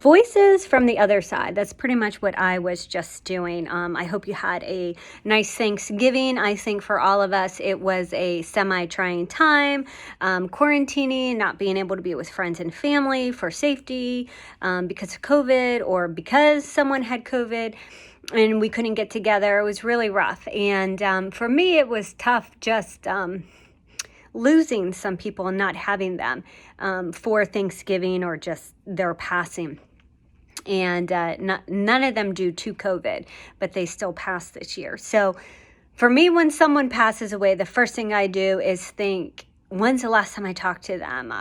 Voices from the other side. That's pretty much what I was just doing. I hope you had a nice Thanksgiving. I think for all of us, it was a semi-trying time, quarantining, not being able to be with friends and family for safety because of COVID or because someone had COVID and we couldn't get together. It was really rough. And for me, it was tough just losing some people and not having them for Thanksgiving or just their passing. And none of them due to COVID, but they still passed this year. So for me, when someone passes away, the first thing I do is think, when's the last time I talked to them?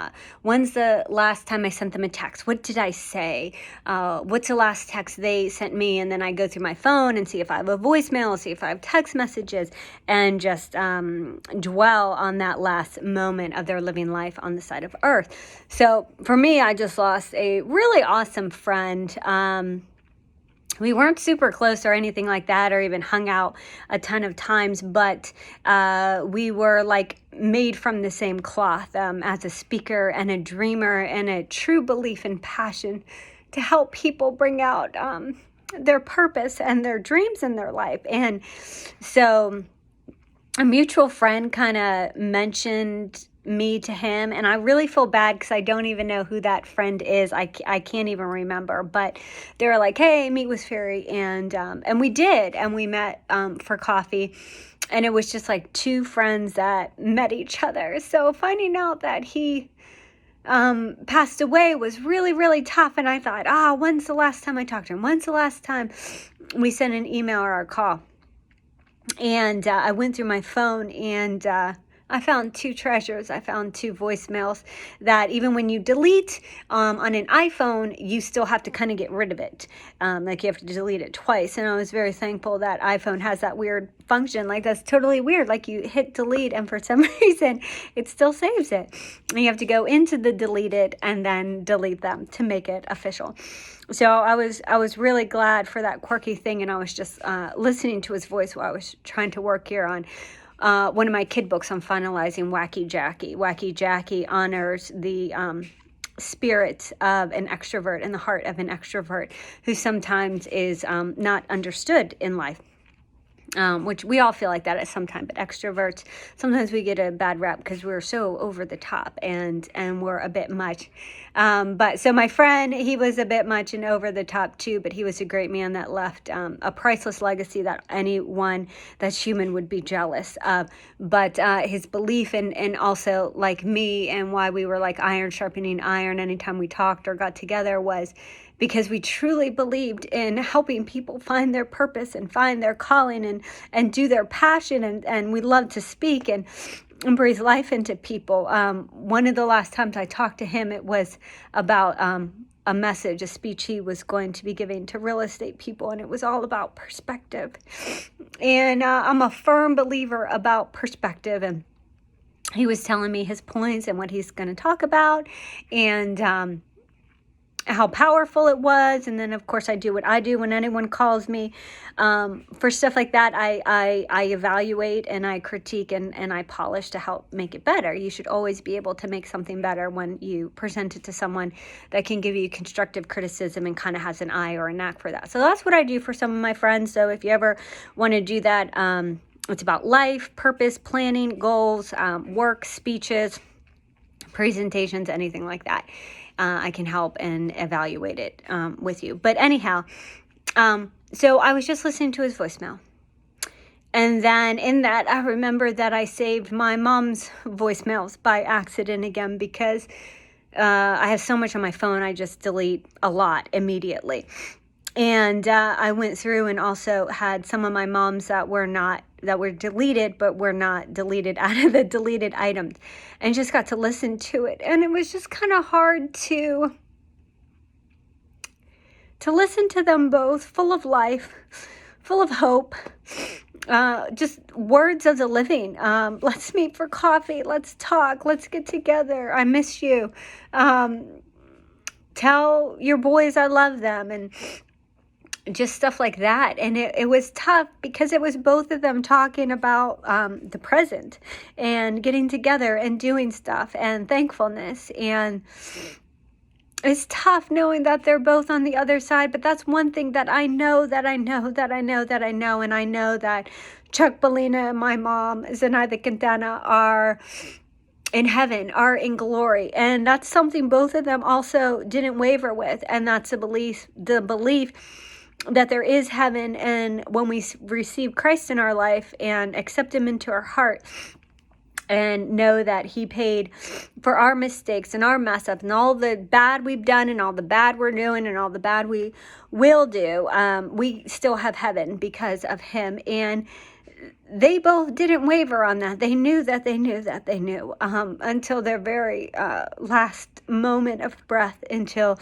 When's the last time I sent them a text? What did I say? What's the last text they sent me? And then I go through my phone and see if I have a voicemail, see if I have text messages, and just dwell on that last moment of their living life on the side of earth. So for me, I just lost a really awesome friend. We weren't super close or anything like that, or even hung out a ton of times, but we were like made from the same cloth as a speaker and a dreamer and a true belief and passion to help people bring out their purpose and their dreams in their life. And so a mutual friend kind of mentioned me to him, and I really feel bad because I don't even know who that friend is. I can't even remember, but they were like, hey, meet with Faerie, and we did, and we met for coffee, and it was just like two friends that met each other. So finding out that he passed away was really, really tough, and I thought, when's the last time I talked to him? When's the last time we sent an email or a call? And I went through my phone, and I found two treasures. I found two voicemails that even when you delete on an iPhone, you still have to kind of get rid of it. Like you have to delete it twice. And I was very thankful that iPhone has that weird function. Like that's totally weird. Like you hit delete and for some reason it still saves it. And you have to go into the deleted and then delete them to make it official. So I was really glad for that quirky thing. And I was just listening to his voice while I was trying to work here on one of my kid books. I'm finalizing Wacky Jackie. Wacky Jackie honors the spirit of an extrovert and the heart of an extrovert who sometimes is not understood in life. Which we all feel like that at some time, but extroverts, sometimes we get a bad rep because we're so over the top and we're a bit much. But so my friend, he was a bit much and over the top too, but he was a great man that left a priceless legacy that anyone that's human would be jealous of. But his belief and also like me, and why we were like iron sharpening iron anytime we talked or got together, was because we truly believed in helping people find their purpose and find their calling and do their passion. And we love to speak and breathe life into people. One of the last times I talked to him, it was about a message, a speech he was going to be giving to real estate people. And it was all about perspective. And I'm a firm believer about perspective. And he was telling me his points and what he's going to talk about. And how powerful it was. And then of course I do what I do when anyone calls me for stuff like that. I evaluate and I critique and I polish to help make it better. You should always be able to make something better when you present it to someone that can give you constructive criticism and kind of has an eye or a knack for that. So that's what I do for some of my friends. So if you ever want to do that, it's about life, purpose, planning, goals, work, speeches, presentations, anything like that. I can help and evaluate it with you. But anyhow, so I was just listening to his voicemail. And then in that, I remembered that I saved my mom's voicemails by accident again because I have so much on my phone, I just delete a lot immediately. And I went through and also had some of my mom's that were deleted, but were not deleted out of the deleted items, and just got to listen to it. And it was just kind of hard to listen to them both, full of life, full of hope, just words of the living. Let's meet for coffee. Let's talk. Let's get together. I miss you. Tell your boys I love them. And just stuff like that. And it was tough because it was both of them talking about the present and getting together and doing stuff and thankfulness. And it's tough knowing that they're both on the other side, but that's one thing that I know, that I know, that I know, that I know. And I know that Chuck Bellina and my mom, Zenaida Quintana, are in heaven, are in glory. And that's something both of them also didn't waver with. And that's the belief that there is heaven. And when we receive Christ in our life and accept him into our heart, and know that he paid for our mistakes and our mess up and all the bad we've done and all the bad we're doing and all the bad we will do, we still have heaven because of him. And they both didn't waver on that. They knew that they knew that they knew, until their very last moment of breath, until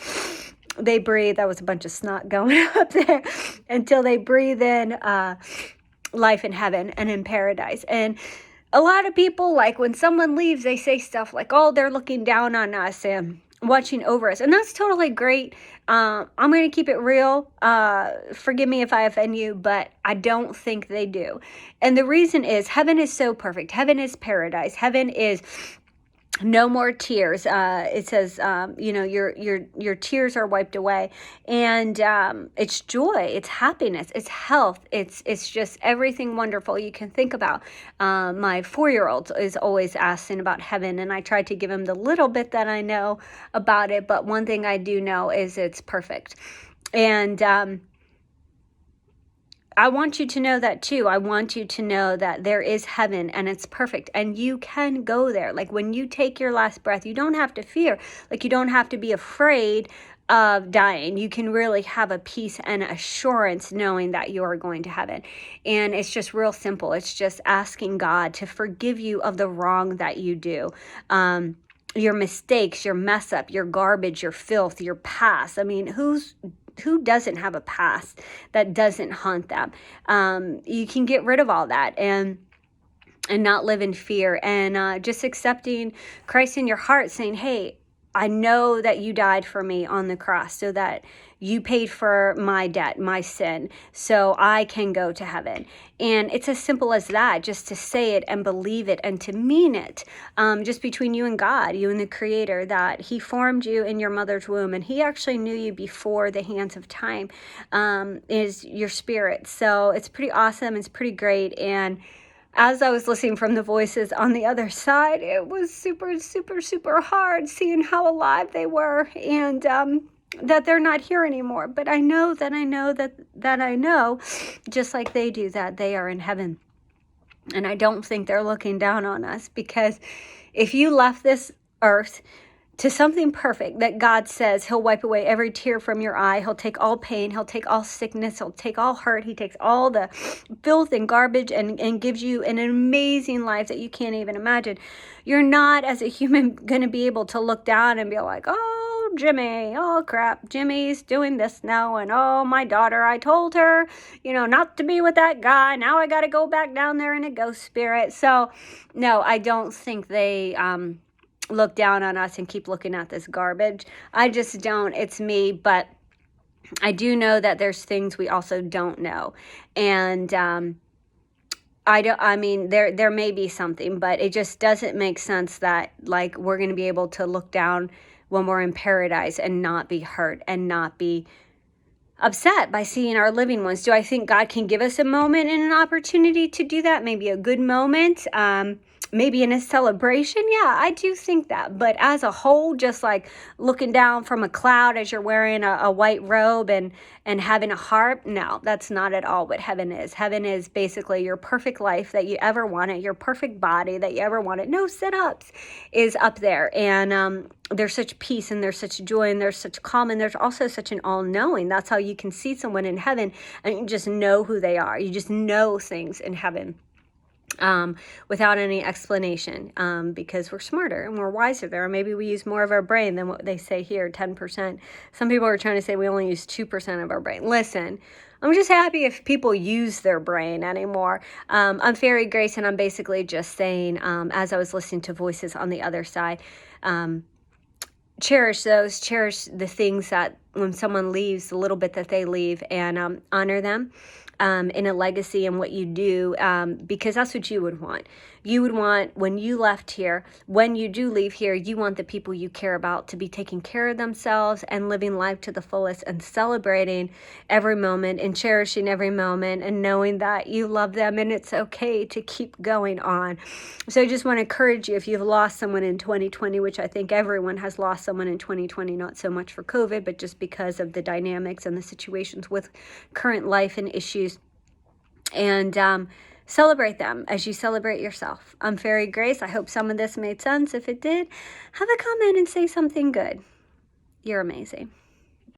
they breathe. That was a bunch of snot going up there. Until they breathe in life in heaven and in paradise. And a lot of people, like when someone leaves, they say stuff like, oh, they're looking down on us and watching over us. And that's totally great. I'm going to keep it real. Forgive me if I offend you, but I don't think they do. And the reason is heaven is so perfect. Heaven is paradise. Heaven is no more tears. It says, your tears are wiped away, and it's joy, it's happiness, it's health, it's just everything wonderful you can think about. My 4-year-old is always asking about heaven, and I try to give him the little bit that I know about it. But one thing I do know is it's perfect, and I want you to know that too. I want you to know that there is heaven and it's perfect and you can go there. Like when you take your last breath, you don't have to fear. Like you don't have to be afraid of dying. You can really have a peace and assurance knowing that you are going to heaven. And it's just real simple. It's just asking God to forgive you of the wrong that you do. Your mistakes, your mess up, your garbage, your filth, your past. I mean, who doesn't have a past that doesn't haunt them? You can get rid of all that and not live in fear, and just accepting Christ in your heart, saying, hey, I know that you died for me on the cross so that you paid for my debt, my sin, so I can go to heaven. And it's as simple as that, just to say it and believe it and to mean it, just between you and God, you and the Creator, that he formed you in your mother's womb and he actually knew you before the hands of time, is your spirit. So it's pretty awesome. It's pretty great. And as I was listening from the voices on the other side, it was super, super, super hard seeing how alive they were, and that they're not here anymore. But I know that I know that I know, just like they do, that they are in heaven. And I don't think they're looking down on us, because if you left this earth to something perfect that God says he'll wipe away every tear from your eye, he'll take all pain, he'll take all sickness, he'll take all hurt, he takes all the filth and garbage and gives you an amazing life that you can't even imagine. You're not, as a human, going to be able to look down and be like, oh, Jimmy, oh crap, Jimmy's doing this now, and oh, my daughter, I told her, not to be with that guy, now I got to go back down there in a ghost spirit. So no, I don't think they look down on us and keep looking at this garbage. I just don't. It's me. But I do know that there's things we also don't know. And there may be something, but it just doesn't make sense that like we're going to be able to look down when we're in paradise and not be hurt and not be upset by seeing our living ones. Do I think God can give us a moment and an opportunity to do that? Maybe a good moment. Maybe in a celebration. Yeah, I do think that. But as a whole, just like looking down from a cloud as you're wearing a white robe and having a harp, no, that's not at all what heaven is. Heaven is basically your perfect life that you ever wanted, your perfect body that you ever wanted. No sit-ups is up there. And there's such peace and there's such joy and there's such calm and there's also such an all-knowing. That's how you can see someone in heaven and you just know who they are. You just know things in heaven. Without any explanation, because we're smarter and we're wiser there. Or maybe we use more of our brain than what they say here, 10%. Some people are trying to say we only use 2% of our brain. Listen, I'm just happy if people use their brain anymore. I'm Faerie Grace, and I'm basically just saying, as I was listening to voices on the other side, cherish the things that when someone leaves, the little bit that they leave, and honor them. in a legacy and what you do, because that's what you would want. You would want, when you left here, when you do leave here, you want the people you care about to be taking care of themselves and living life to the fullest and celebrating every moment and cherishing every moment and knowing that you love them and it's okay to keep going on. So I just want to encourage you, if you've lost someone in 2020, which I think everyone has lost someone in 2020, not so much for COVID, but just because of the dynamics and the situations with current life and issues, and celebrate them as you celebrate yourself. I'm Faerie Grace. I hope some of this made sense. If it did, have a comment and say something good. You're amazing.